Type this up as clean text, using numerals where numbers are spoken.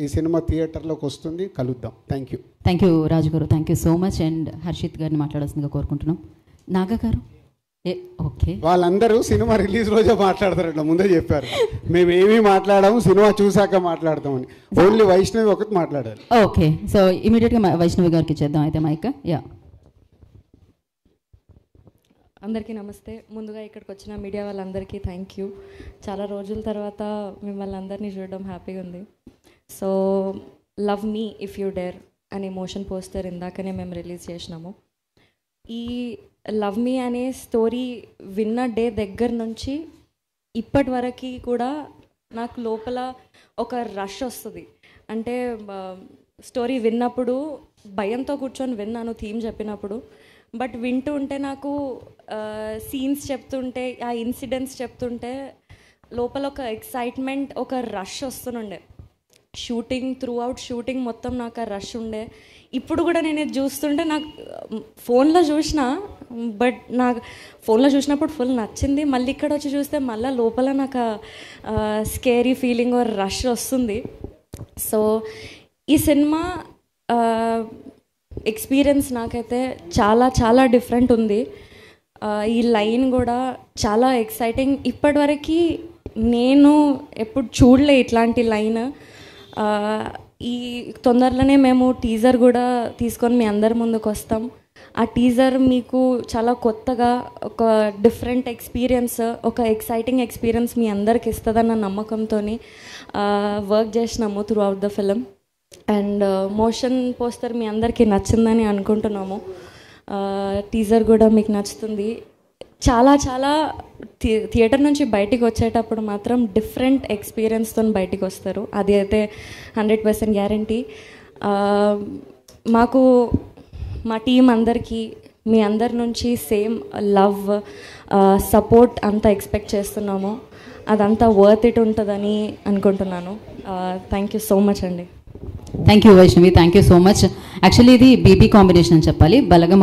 ఈ సినిమా థియేటర్లోకి వస్తుంది, కలుద్దాం. థ్యాంక్ యూ రాజు గారు, thank you so much. And Harshit గారిని మాట్లాడాల్సిందిగా కోరుకుంటున్నాం. నాగా గారు ఓకే, వాళ్ళందరూ సినిమా రిలీజ్ రోజే మాట్లాడతారట, ముందే చెప్పారు. మేము ఏమీ మాట్లాడాము, సినిమా చూసాక మాట్లాడతామని. ఓన్లీ వైష్ణవి ఒకటి మాట్లాడాలి. ఓకే, సో ఇమీడియట్గా వైష్ణవి గారికి చేద్దాం అయితే మైక్. యా, అందరికీ నమస్తే. ముందుగా ఇక్కడికి వచ్చిన మీడియా వాళ్ళందరికీ థ్యాంక్ యూ. చాలా రోజుల తర్వాత మిమ్మల్ని అందరినీ చూడడం హ్యాపీగా ఉంది. So love me if you dare అనే మోషన్ పోస్టర్ ఇందాకనే మేము రిలీజ్ చేసినాము. ఈ లవ్ మీ అనే స్టోరీ విన్న డే దగ్గర నుంచి ఇప్పటి వరకు కూడా నాకు లోపల ఒక రష్ వస్తుంది. అంటే స్టోరీ విన్నప్పుడు భయంతో కూర్చొని విన్నాను థీమ్ చెప్పినప్పుడు, బట్ వింటూ ఉంటే నాకు సీన్స్ చెప్తుంటే, ఆ ఇన్సిడెంట్స్ చెప్తుంటే లోపల ఒక ఎక్సైట్మెంట్, ఒక రష్ వస్తుండే. త్రూ అవుట్ షూటింగ్ మొత్తం నాకు ఆ రష్ ఉండే. ఇప్పుడు కూడా నేను ఇది చూస్తుంటే నాకు ఫోన్లో చూసిన, బట్ నాకు ఫోన్లో చూసినప్పుడు ఫుల్ నచ్చింది. మళ్ళీ ఇక్కడ వచ్చి చూస్తే మళ్ళీ లోపల నాకు స్కేరీ ఫీలింగ్ రష్ వస్తుంది. సో ఈ సినిమా ఎక్స్పీరియన్స్ నాకైతే చాలా చాలా డిఫరెంట్ ఉంది. ఈ లైన్ కూడా చాలా ఎక్సైటింగ్. ఇప్పటివరకు నేను ఎప్పుడు చూడలే ఇట్లాంటి లైన్. ఈ తొందరలోనే మేము టీజర్ కూడా తీసుకొని మీ అందరి ముందుకు వస్తాం. ఆ టీజర్ మీకు చాలా కొత్తగా ఒక డిఫరెంట్ ఎక్స్పీరియన్స్, ఒక ఎక్సైటింగ్ ఎక్స్పీరియన్స్ మీ అందరికి ఇస్తుందన్న నమ్మకంతో వర్క్ చేసినాము throughout the film. And motion poster మీ అందరికీ నచ్చిందని అనుకుంటున్నాము. టీజర్ కూడా మీకు నచ్చుతుంది. చాలా చాలా థియేటర్ నుంచి బయటికి వచ్చేటప్పుడు మాత్రం డిఫరెంట్ ఎక్స్పీరియన్స్తో బయటికి వస్తారు, అది అయితే 100% గ్యారంటీ. మాకు మా టీం అందరికీ మీ అందరి నుంచి సేమ్ లవ్, సపోర్ట్ అంతా ఎక్స్పెక్ట్ చేస్తున్నాము. అదంతా వర్త్ ఇట్ ఉంటుందని అనుకుంటున్నాను. థ్యాంక్ యూ సో మచ్ అండి. Thank you Vaishnavi, thank you so much. Actually ఇది బీబీ కాంబినేషన్ అని చెప్పాలి. బలగం